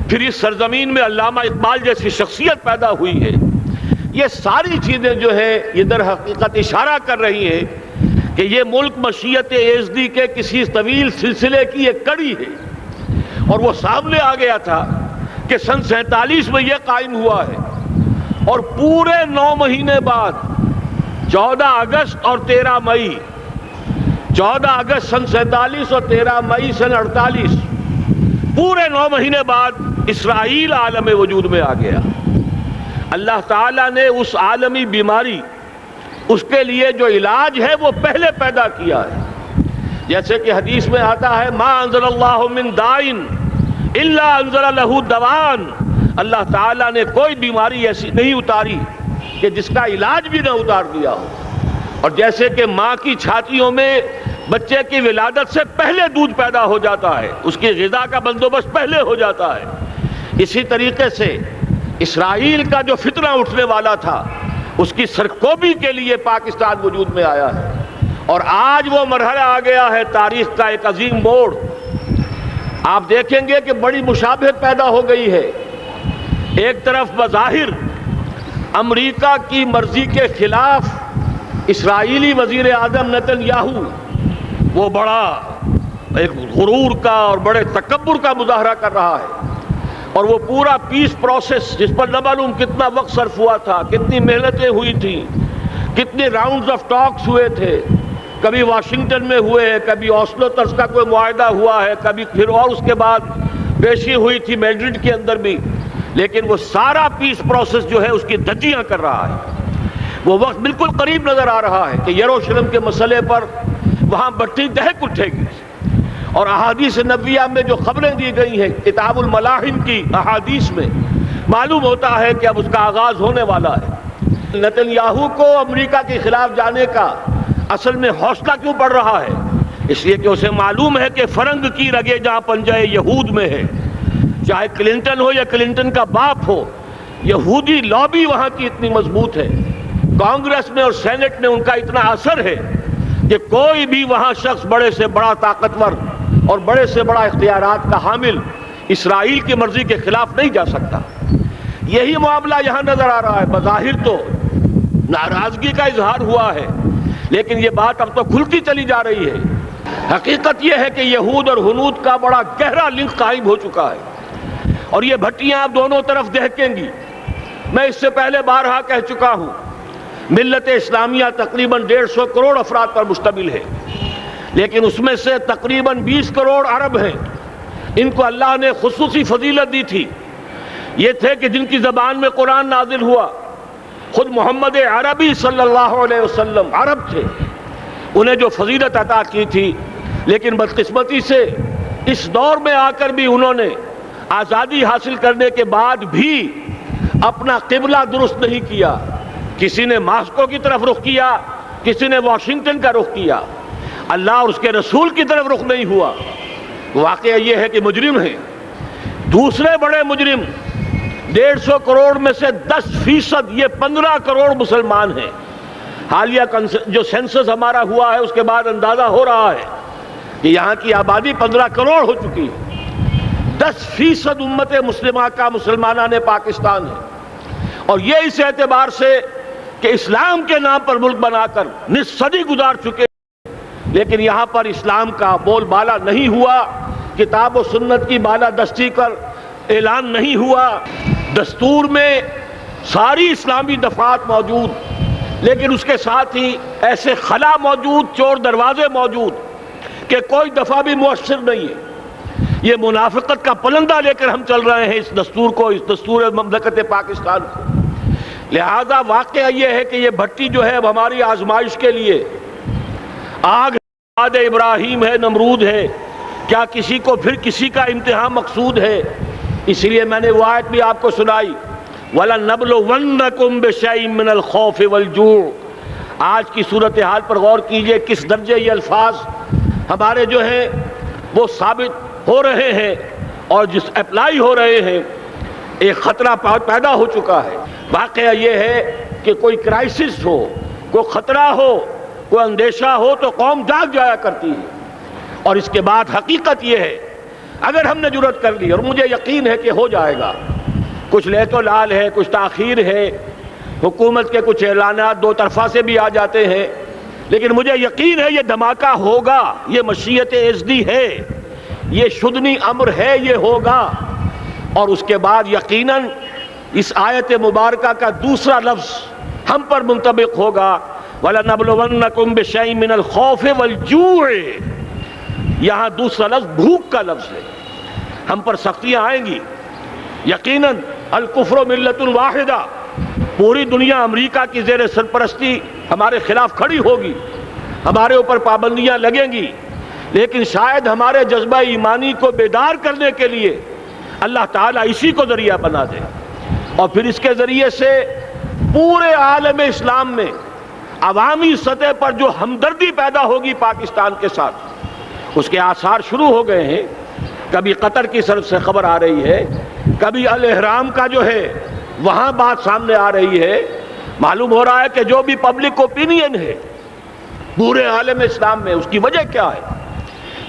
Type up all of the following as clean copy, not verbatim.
پھر اس سرزمین میں علامہ اقبال جیسی شخصیت پیدا ہوئی ہے. یہ ساری چیزیں جو ہے یہ در حقیقت اشارہ کر رہی ہیں کہ یہ ملک مشیت ایزدی کے کسی طویل سلسلے کی ایک کڑی ہے. اور وہ سامنے آ گیا تھا کہ سن 47 میں یہ قائم ہوا ہے، اور پورے 9 مہینے بعد 14 اگست اور 13 مئی، 14 اگست سن 47 اور 13 مئی سن 48، پورے 9 مہینے بعد اسرائیل عالم وجود میں آ گیا. اللہ تعالیٰ نے اس عالمی بیماری، اس کے لیے جو علاج ہے وہ پہلے پیدا کیا ہے. جیسے کہ حدیث میں آتا ہے ما انزل اللہ من دائن الا انزل لہ دوان، اللہ تعالیٰ نے کوئی بیماری ایسی نہیں اتاری کہ جس کا علاج بھی نہ اتار دیا ہو. اور جیسے کہ ماں کی چھاتیوں میں بچے کی ولادت سے پہلے دودھ پیدا ہو جاتا ہے، اس کی غذا کا بندوبست پہلے ہو جاتا ہے، اسی طریقے سے اسرائیل کا جو فتنہ اٹھنے والا تھا اس کی سرکوبی کے لیے پاکستان وجود میں آیا ہے. اور آج وہ مرحلہ آ گیا ہے تاریخ کا ایک عظیم موڑ. آپ دیکھیں گے کہ بڑی مشابہت پیدا ہو گئی ہے. ایک طرف بظاہر امریکہ کی مرضی کے خلاف اسرائیلی وزیر اعظم نتن یاہو وہ بڑا ایک غرور کا اور بڑے تکبر کا مظاہرہ کر رہا ہے، اور وہ پورا پیس پروسیس جس پر نہ معلوم کتنا وقت صرف ہوا تھا، کتنی محنتیں ہوئی تھیں، کتنے راؤنڈز آف ٹاکس ہوئے تھے، کبھی واشنگٹن میں ہوئے ہیں، کبھی اوسلو طرز کا کوئی معاہدہ ہوا ہے، کبھی پھر اور اس کے بعد پیشی ہوئی تھی میڈرڈ کے اندر بھی، لیکن وہ سارا پیس پروسیس جو ہے اس کی دھجیاں کر رہا ہے. وہ وقت بالکل قریب نظر آ رہا ہے کہ یروشلم کے مسئلے پر وہاں بٹی دہک اٹھے گی. اور احادیث نبویہ میں جو خبریں دی گئی ہیں کتاب الملاحم کی احادیث میں معلوم ہوتا ہے کہ اب اس کا آغاز ہونے والا ہے. نتن یاہو کو امریکہ کے خلاف جانے کا اصل میں حوصلہ کیوں پڑ رہا ہے؟ اس لیے کہ اسے معلوم ہے کہ فرنگ کی رگیں جہاں پنجہ یہود میں ہے، چاہے کلنٹن ہو یا کلنٹن کا باپ ہو، یہودی لابی وہاں کی اتنی مضبوط ہے، کانگریس میں اور سینٹ میں ان کا اتنا اثر ہے کہ کوئی بھی وہاں شخص بڑے سے بڑا طاقتور اور بڑے سے بڑا اختیارات کا حامل اسرائیل کی مرضی کے خلاف نہیں جا سکتا. یہی معاملہ یہاں نظر آ رہا ہے. بظاہر تو ناراضگی کا اظہار ہوا ہے، لیکن یہ بات اب تو کھلتی چلی جا رہی ہے. حقیقت یہ ہے کہ یہود اور ہنود کا بڑا گہرا لنک قائم ہو چکا ہے، اور یہ بھٹیاں اب دونوں طرف دہکیں گی. میں اس سے پہلے بارہا کہہ چکا ہوں، ملت اسلامیہ تقریباً 150 کروڑ افراد پر مشتمل ہے، لیکن اس میں سے تقریباً 20 کروڑ عرب ہیں. ان کو اللہ نے خصوصی فضیلت دی تھی. یہ تھے کہ جن کی زبان میں قرآن نازل ہوا، خود محمد عربی صلی اللہ علیہ وسلم عرب تھے، انہیں جو فضیلت عطا کی تھی. لیکن بدقسمتی سے اس دور میں آ کر بھی انہوں نے آزادی حاصل کرنے کے بعد بھی اپنا قبلہ درست نہیں کیا. کسی نے ماسکو کی طرف رخ کیا، کسی نے واشنگٹن کا رخ کیا، اللہ اور اس کے رسول کی طرف رخ نہیں ہوا. واقعہ یہ ہے کہ مجرم ہیں. دوسرے بڑے مجرم 150 کروڑ میں سے 10% یہ 15 کروڑ مسلمان ہیں. حالیہ جو سینسس ہمارا ہوا ہے اس کے بعد اندازہ ہو رہا ہے کہ یہاں کی آبادی 15 کروڑ ہو چکی ہے. 10% امت مسلمہ کا مسلمانان پاکستان ہے، اور یہ اس اعتبار سے کہ اسلام کے نام پر ملک بنا کر نصف صدی گزار چکے، لیکن یہاں پر اسلام کا بول بالا نہیں ہوا، کتاب و سنت کی بالا دستی کر اعلان نہیں ہوا. دستور میں ساری اسلامی دفعات موجود، لیکن اس کے ساتھ ہی ایسے خلا موجود، چور دروازے موجود کہ کوئی دفعہ بھی مؤثر نہیں ہے. یہ منافقت کا پلندہ لے کر ہم چل رہے ہیں اس دستور کو، اس دستور مملکت پاکستان کو. لہذا واقعہ یہ ہے کہ یہ بھٹی جو ہے اب ہماری آزمائش کے لیے آگ آد ابراہیم ہے، نمرود ہے. کیا کسی کو پھر کسی کا امتحان مقصود ہے؟ اسی لیے میں نے وہ آیت بھی آپ کو سنائی، وَلَنَّبْلُوَنَّكُمْ بِشَيْءٍ مِّنَ الْخَوْفِ وَالْجُوعِ. آج کی صورتحال پر غور کیجئے، کس درجے یہ الفاظ ہمارے جو ہیں وہ ثابت ہو رہے ہیں اور جس اپلائی ہو رہے ہیں. ایک خطرہ پیدا ہو چکا ہے. واقعہ یہ ہے کہ کوئی کرائسس ہو، کوئی خطرہ ہو، کوئی اندیشہ ہو تو قوم جاگ جایا کرتی ہے. اور اس کے بعد حقیقت یہ ہے اگر ہم نے جرأت کر لی، اور مجھے یقین ہے کہ ہو جائے گا، کچھ لیت و لال ہے، کچھ تاخیر ہے، حکومت کے کچھ اعلانات دو طرفہ سے بھی آ جاتے ہیں، لیکن مجھے یقین ہے یہ دھماکہ ہوگا، یہ مشیت اعزدی ہے، یہ شدنی امر ہے، یہ ہوگا۔ اور اس کے بعد یقیناً اس آیت مبارکہ کا دوسرا لفظ ہم پر منطبق ہوگا، وَلَنَبْلُوَنَّكُمْ بِشَيْءٍ مِّنَ الْخَوْفِ وَالْجُوعِ۔ یہاں دوسرا لفظ بھوک کا لفظ ہے، ہم پر سختیاں آئیں گی یقیناً۔ الکفر ملت واحدہ، پوری دنیا امریکہ کی زیر سرپرستی ہمارے خلاف کھڑی ہوگی، ہمارے اوپر پابندیاں لگیں گی، لیکن شاید ہمارے جذبہ ایمانی کو بیدار کرنے کے لیے اللہ تعالیٰ اسی کو ذریعہ بنا دے، اور پھر اس کے ذریعے سے پورے عالم اسلام میں عوامی سطح پر جو ہمدردی پیدا ہوگی پاکستان کے ساتھ، اس کے آثار شروع ہو گئے ہیں۔ کبھی قطر کی طرف سے خبر آ رہی ہے، کبھی الاحرام کا جو ہے وہاں بات سامنے آ رہی ہے۔ معلوم ہو رہا ہے کہ جو بھی پبلک اوپینین ہے پورے عالم اسلام میں، اس کی وجہ کیا ہے؟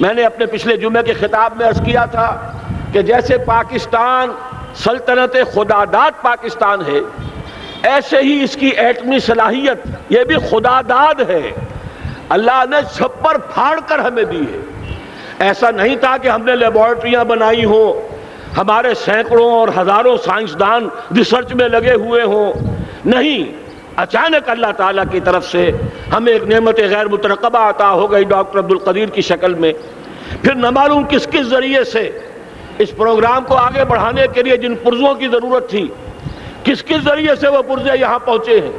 میں نے اپنے پچھلے جمعے کے خطاب میں عرض کیا تھا کہ جیسے پاکستان سلطنت خداداد پاکستان ہے، ایسے ہی اس کی ایٹمی صلاحیت یہ بھی خداداد ہے، اللہ نے چھپر پھاڑ کر ہمیں دی ہے۔ ایسا نہیں تھا کہ ہم نے لیبارٹریاں بنائی ہوں، ہمارے سینکڑوں اور ہزاروں سائنسدان ریسرچ میں لگے ہوئے ہوں، نہیں، اچانک اللہ تعالیٰ کی طرف سے ہمیں ایک نعمت غیر مترقبہ عطا ہو گئی ڈاکٹر عبدالقدیر کی شکل میں۔ پھر نہ معلوم کس کس ذریعے سے اس پروگرام کو آگے بڑھانے کے لیے جن پرزوں کی ضرورت تھی، کس کس ذریعے سے وہ پرزے یہاں پہنچے ہیں۔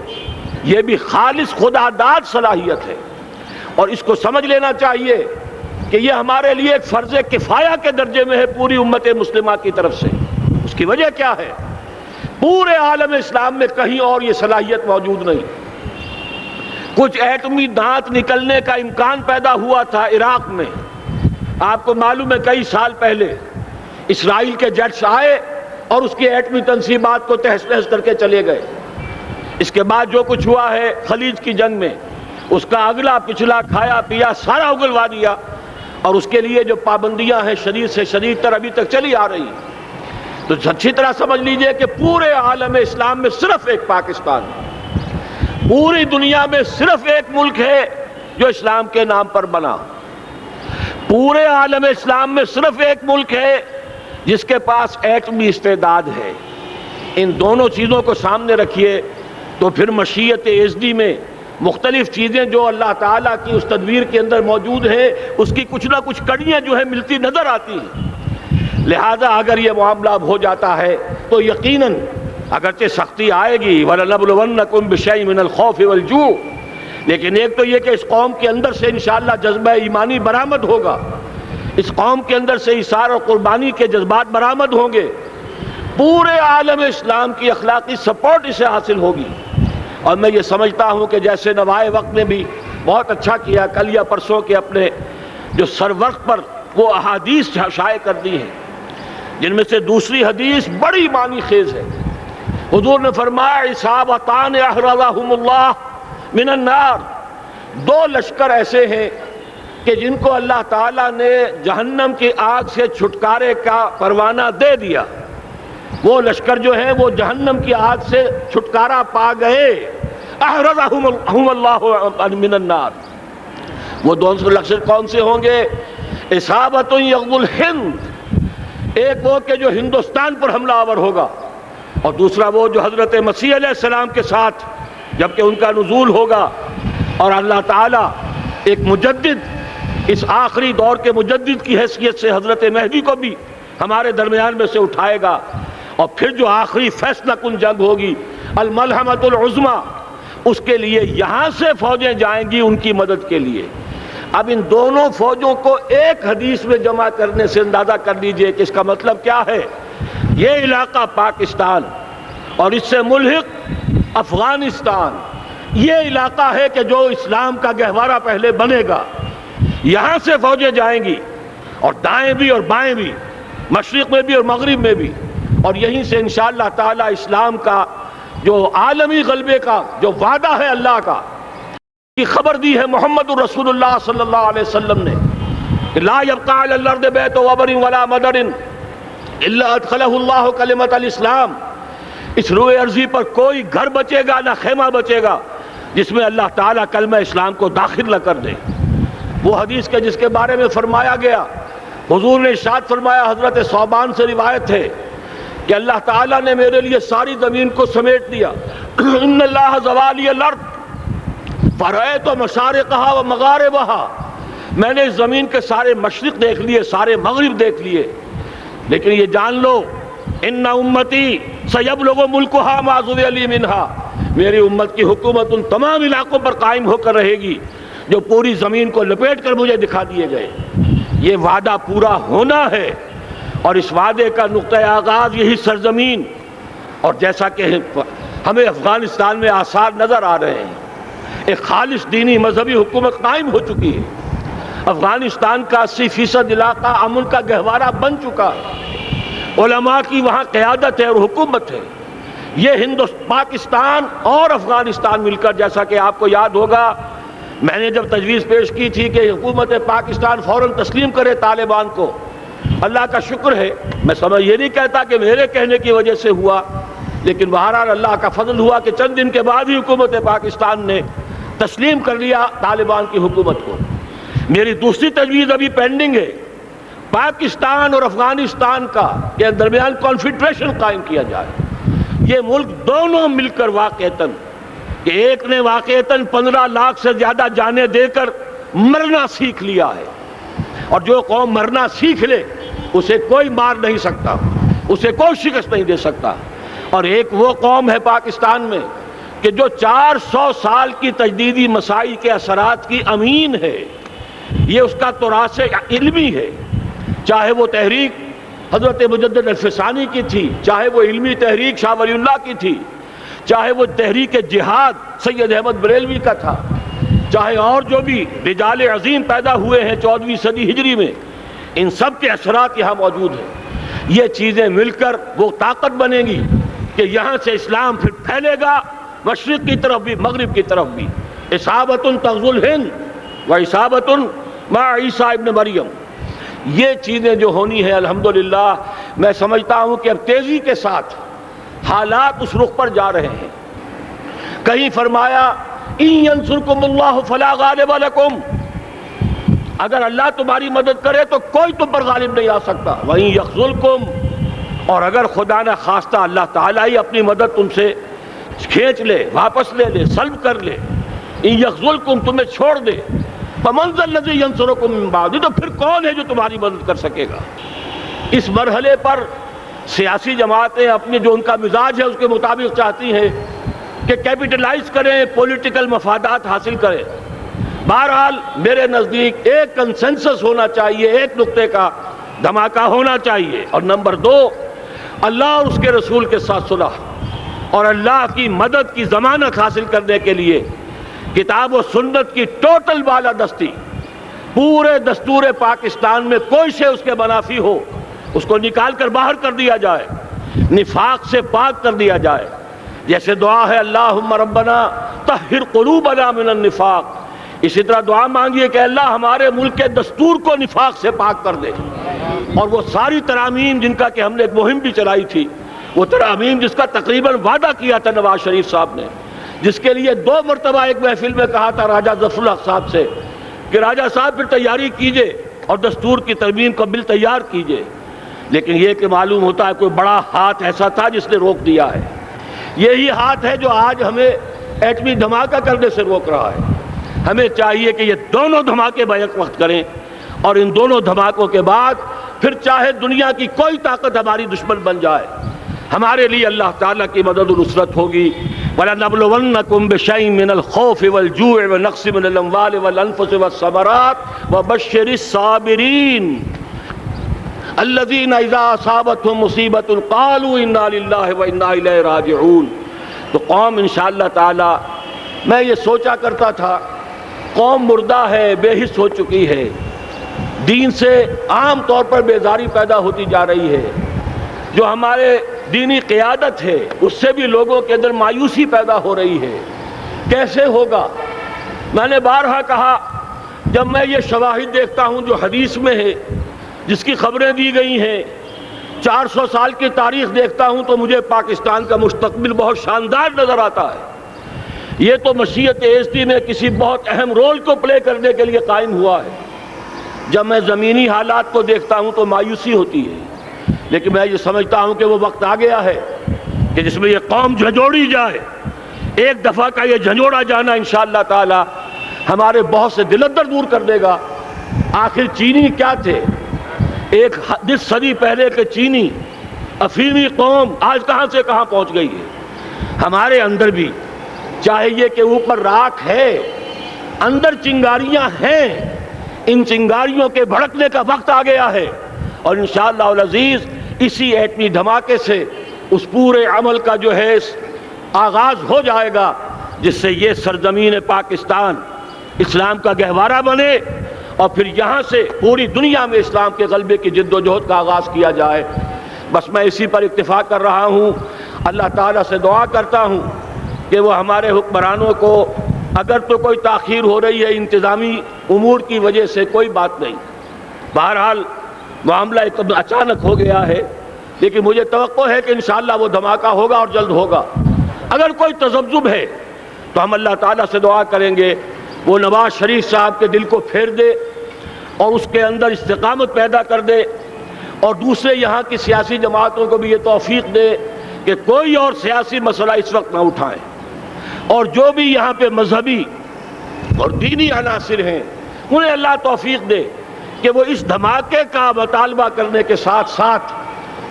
یہ بھی خالص خداداد صلاحیت ہے، اور اس کو سمجھ لینا چاہیے کہ یہ ہمارے لیے ایک فرض کفایہ کے درجے میں ہے پوری امت مسلمہ کی طرف سے۔ اس کی وجہ کیا ہے؟ پورے عالم اسلام میں کہیں اور یہ صلاحیت موجود نہیں۔ کچھ ایٹمی دانت نکلنے کا امکان پیدا ہوا تھا عراق میں، آپ کو معلوم ہے کئی سال پہلے اسرائیل کے جیٹس آئے اور اس کی ایٹمی تنصیبات کو تہس نہس کر کے چلے گئے۔ اس کے بعد جو کچھ ہوا ہے خلیج کی جنگ میں، اس کا اگلا پچھلا کھایا پیا سارا اگلوا دیا، اور اس کے لیے جو پابندیاں ہیں شدید سے شدید تر ابھی تک چلی آ رہی ہیں۔ تو اچھی طرح سمجھ لیجئے کہ پورے عالم اسلام میں صرف ایک پاکستان ہے، پوری دنیا میں صرف ایک ملک ہے جو اسلام کے نام پر بنا، پورے عالم اسلام میں صرف ایک ملک ہے جس کے پاس ایٹمی استعداد ہے۔ ان دونوں چیزوں کو سامنے رکھیے تو پھر مشیت اعزدی میں مختلف چیزیں جو اللہ تعالیٰ کی اس تدبیر کے اندر موجود ہے، اس کی کچھ نہ کچھ کڑیاں جو ہے ملتی نظر آتی ہیں۔ لہذا اگر یہ معاملہ اب ہو جاتا ہے تو یقیناً اگرچہ سختی آئے گی، وَلَنَبْلُوَنَّكُمْ بِشَيْءٍ مِّنَ الْخَوْفِ وَالْجُوعِ، لیکن ایک تو یہ کہ اس قوم کے اندر سے انشاءاللہ جذبہ ایمانی برآمد ہوگا، اس قوم کے اندر سے ایثار اور قربانی کے جذبات برآمد ہوں گے، پورے عالم اسلام کی اخلاقی سپورٹ اسے حاصل ہوگی۔ اور میں یہ سمجھتا ہوں کہ جیسے نوائے وقت نے بھی بہت اچھا کیا، کل یا پرسوں کے اپنے جو سر وقت پر وہ احادیث شائع کر دی ہیں، جن میں سے دوسری حدیث بڑی معنی خیز ہے۔ حضور نے فرمایا عصابتان احرزہم اللہ من النار، دو لشکر ایسے ہیں کہ جن کو اللہ تعالیٰ نے جہنم کی آگ سے چھٹکارے کا پروانہ دے دیا۔ وہ لشکر جو ہیں وہ جہنم کی آگ سے چھٹکارا پا گئے، احرزہم اللہ من النار۔ وہ دونوں لشکر کون سے ہوں گے؟ اصابت یغزو الہند، ایک وہ کہ جو ہندوستان پر حملہ آور ہوگا، اور دوسرا وہ جو حضرت مسیح علیہ السلام کے ساتھ جبکہ ان کا نزول ہوگا، اور اللہ تعالیٰ ایک مجدد، اس آخری دور کے مجدد کی حیثیت سے حضرت مہدی کو بھی ہمارے درمیان میں سے اٹھائے گا، اور پھر جو آخری فیصلہ کن جنگ ہوگی الملحمۃ العظمیٰ، اس کے لیے یہاں سے فوجیں جائیں گی ان کی مدد کے لیے۔ اب ان دونوں فوجوں کو ایک حدیث میں جمع کرنے سے اندازہ کر لیجئے کہ اس کا مطلب کیا ہے۔ یہ علاقہ پاکستان اور اس سے ملحق افغانستان، یہ علاقہ ہے کہ جو اسلام کا گہوارہ پہلے بنے گا، یہاں سے فوجیں جائیں گی، اور دائیں بھی اور بائیں بھی، مشرق میں بھی اور مغرب میں بھی، اور یہیں سے انشاءاللہ تعالی اسلام کا جو عالمی غلبے کا جو وعدہ ہے اللہ کا، کی خبر دی ہے محمد الرسول اللہ صلی اللہ علیہ وسلم نے۔ لا يبقى على الارض بیت وبر ولا مدر الا ادخلہ اللہ کلمۃ الاسلام، اس روئے ارضی پر کوئی گھر بچے گا نہ خیمہ بچے گا جس میں اللہ تعالیٰ کلمہ اسلام کو داخل نہ کر دے۔ وہ حدیث کے جس کے بارے میں فرمایا گیا، حضور نے ارشاد فرمایا، حضرت ثوبان سے روایت ہے کہ اللہ تعالیٰ نے میرے لیے ساری زمین کو سمیٹ دیا۔ ان اللہ زوالی الارض فرأیت مشارقہا و مغاربہا، میں نے اس زمین کے سارے مشرق دیکھ لیے، سارے مغرب دیکھ لیے، لیکن یہ جان لو ان امتی سیبلغ ملکہا ما ذوی لی منہا، میری امت کی حکومت ان تمام علاقوں پر قائم ہو کر رہے گی جو پوری زمین کو لپیٹ کر مجھے دکھا دیے گئے۔ یہ وعدہ پورا ہونا ہے، اور اس وعدے کا نقطہ آغاز یہی سرزمین، اور جیسا کہ ہمیں افغانستان میں آثار نظر آ رہے ہیں، ایک خالص دینی مذہبی حکومت قائم ہو چکی ہے۔ افغانستان کا 80% علاقہ امن کا گہوارہ بن چکا ہے، علماء کی وہاں قیادت ہے اور حکومت ہے۔ یہ پاکستان اور افغانستان مل کر، جیسا کہ آپ کو یاد ہوگا میں نے جب تجویز پیش کی تھی کہ حکومت پاکستان فوراً تسلیم کرے طالبان کو، اللہ کا شکر ہے، میں یہ نہیں کہتا کہ میرے کہنے کی وجہ سے ہوا، لیکن بہرحال اللہ کا فضل ہوا کہ چند دن کے بعد ہی حکومت پاکستان نے تسلیم کر لیا طالبان کی حکومت کو۔ میری دوسری تجویز ابھی پینڈنگ ہے، پاکستان اور افغانستان کا کے درمیان کانفیڈریشن قائم کیا جائے۔ یہ ملک دونوں مل کر واقعتاً، کہ ایک نے واقعتاً 15 لاکھ سے زیادہ جانیں دے کر مرنا سیکھ لیا ہے، اور جو قوم مرنا سیکھ لے اسے کوئی مار نہیں سکتا، اسے کوئی شکست نہیں دے سکتا، اور ایک وہ قوم ہے پاکستان میں کہ جو 400 سال کی تجدیدی مسائی کے اثرات کی امین ہے، یہ اس کا تراث علمی ہے، چاہے وہ تحریک حضرت مجدد الفسانی کی تھی، چاہے وہ علمی تحریک شاہ ولی اللہ کی تھی، چاہے وہ تحریک جہاد سید احمد بریلوی کا تھا، چاہے اور جو بھی رجال عظیم پیدا ہوئے ہیں 14ویں صدی ہجری میں، ان سب کے اثرات یہاں موجود ہیں۔ یہ چیزیں مل کر وہ طاقت بنے گی کہ یہاں سے اسلام پھر پھیلے گا، مشرق کی طرف بھی مغرب کی طرف بھی۔ اصابۃ تغزو الہند و اصابۃ مع عیسیٰ ابن مریم، یہ چیزیں جو ہونی ہیں الحمدللہ میں سمجھتا ہوں کہ اب تیزی کے ساتھ حالات اس رخ پر جا رہے ہیں۔ کہیں فرمایا ان ینصرکم اللہ فلا غالب لکم، اگر اللہ تمہاری مدد کرے تو کوئی تم پر غالب نہیں آ سکتا، وَإِن یخذلکم، اور اگر خدا نہ خواستہ اللہ تعالیٰ ہی اپنی مدد تم سے کھینچ لے، واپس لے لے، سلب کر لے، ان یخذلکم، تمہیں چھوڑ دے، فمن ذا الذی ینصرکم من بعدہ، تو پھر کون ہے جو تمہاری مدد کر سکے گا۔ اس مرحلے پر سیاسی جماعتیں اپنے جو ان کا مزاج ہے اس کے مطابق چاہتی ہیں کہ کیپٹلائز کریں، پولیٹیکل مفادات حاصل کریں۔ بہرحال میرے نزدیک ایک کنسنسس ہونا چاہیے، ایک نقطے کا دھماکہ ہونا چاہیے، اور نمبر 2 اللہ اور اس کے رسول کے ساتھ صلح اور اللہ کی مدد کی ضمانت حاصل کرنے کے لیے کتاب و سنت کی ٹوٹل بالادستی، پورے دستور پاکستان میں کوئی شے اس کے منافی ہو اس کو نکال کر باہر کر دیا جائے، نفاق سے پاک کر دیا جائے۔ جیسے دعا ہے اللہم ربنا طہر قلوبنا من النفاق، اسی طرح دعا مانگیے کہ اللہ ہمارے ملک کے دستور کو نفاق سے پاک کر دے، اور وہ ساری ترامیم جن کا کہ ہم نے ایک مہم بھی چلائی تھی، وہ ترامیم جس کا تقریباً وعدہ کیا تھا نواز شریف صاحب نے، جس کے لیے 2 مرتبہ ایک محفل میں کہا تھا راجہ ظفر الحق صاحب سے کہ راجہ صاحب پھر تیاری کیجئے اور دستور کی ترمیم کا بل تیار کیجئے، لیکن یہ کہ معلوم ہوتا ہے کوئی بڑا ہاتھ ایسا تھا جس نے روک دیا ہے۔ یہی ہاتھ ہے جو آج ہمیں ایٹمی دھماکہ کرنے سے روک رہا ہے۔ ہمیں چاہیے کہ یہ دونوں دھماکے بیک وقت کریں، اور ان دونوں دھماکوں کے بعد پھر چاہے دنیا کی کوئی طاقت ہماری دشمن بن جائے، ہمارے لیے اللہ تعالیٰ کی مدد و نصرت ہوگی۔ وَلَنَبْلُوَنَّكُمْ بِشَيْءٍ مِّنَ الْخَوْفِ وَالْجُوعِ وَنَقْصٍ مِّنَ الْأَمْوَالِ وَالْأَنفُسِ وَالثَّمَرَاتِ وَبَشِّرِ الصَّابِرِينَ الَّذِينَ إِذَا أَصَابَتْهُم مُّصِيبَةٌ قَالُوا إِنَّا لِلَّهِ وَإِنَّا إِلَيْهِ رَاجِعُونَ۔ تو قوم انشاءاللہ تعالی، میں یہ سوچا کرتا تھا قوم مردہ ہے، بے حس ہو چکی ہے، دین سے عام طور پر بیزاری پیدا ہوتی جا رہی ہے، جو ہمارے دینی قیادت ہے اس سے بھی لوگوں کے اندر مایوسی پیدا ہو رہی ہے۔ کیسے ہوگا؟ میں نے بارہا کہا جب میں یہ شواہد دیکھتا ہوں جو حدیث میں ہے، جس کی خبریں دی گئی ہیں، 400 سال کی تاریخ دیکھتا ہوں، تو مجھے پاکستان کا مستقبل بہت شاندار نظر آتا ہے۔ یہ تو مشیت ایزدی میں کسی بہت اہم رول کو پلے کرنے کے لیے قائم ہوا ہے۔ جب میں زمینی حالات کو دیکھتا ہوں تو مایوسی ہوتی ہے، لیکن میں یہ سمجھتا ہوں کہ وہ وقت آ گیا ہے کہ جس میں یہ قوم جھنجھوڑی جائے۔ ایک دفعہ کا یہ جھنجھوڑا جانا انشاءاللہ تعالی ہمارے بہت سے دل اندر دور کر دے گا۔ آخر چینی کیا تھے؟ ایک 10 صدی پہلے کے چینی افریقی قوم آج کہاں سے کہاں پہنچ گئی ہے۔ ہمارے اندر بھی چاہے یہ کہ اوپر راکھ ہے، اندر چنگاریاں ہیں، ان چنگاریوں کے بھڑکنے کا وقت آ گیا ہے، اور انشاءاللہ العزیز اسی ایٹمی دھماکے سے اس پورے عمل کا جو ہے آغاز ہو جائے گا، جس سے یہ سرزمین پاکستان اسلام کا گہوارہ بنے، اور پھر یہاں سے پوری دنیا میں اسلام کے غلبے کی جد و جہد کا آغاز کیا جائے۔ بس میں اسی پر اکتفا کر رہا ہوں۔ اللہ تعالیٰ سے دعا کرتا ہوں کہ وہ ہمارے حکمرانوں کو، اگر تو کوئی تاخیر ہو رہی ہے انتظامی امور کی وجہ سے، کوئی بات نہیں، بہرحال معاملہ ایک اچانک ہو گیا ہے، لیکن مجھے توقع ہے کہ انشاءاللہ وہ دھماکہ ہوگا اور جلد ہوگا۔ اگر کوئی تذبذب ہے تو ہم اللہ تعالیٰ سے دعا کریں گے وہ نواز شریف صاحب کے دل کو پھیر دے اور اس کے اندر استقامت پیدا کر دے، اور دوسرے یہاں کی سیاسی جماعتوں کو بھی یہ توفیق دے کہ کوئی اور سیاسی مسئلہ اس وقت نہ اٹھائیں، اور جو بھی یہاں پہ مذہبی اور دینی عناصر ہیں انہیں اللہ توفیق دے کہ وہ اس دھماکے کا مطالبہ کرنے کے ساتھ ساتھ،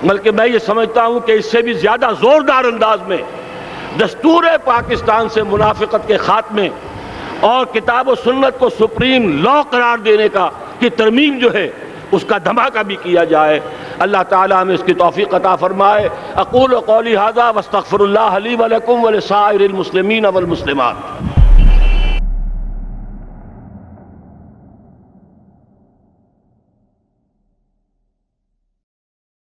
بلکہ میں یہ سمجھتا ہوں کہ اس سے بھی زیادہ زوردار انداز میں دستور پاکستان سے منافقت کے خاتمے اور کتاب و سنت کو سپریم لا قرار دینے کی ترمیم جو ہے اس کا دھماکہ بھی کیا جائے۔ اللہ تعالیٰ ہمیں اس کی توفیق عطا فرمائے۔ اقول قولی ھذا واستغفر اللہ لی ولکم ولسائر المسلمین والمسلمات۔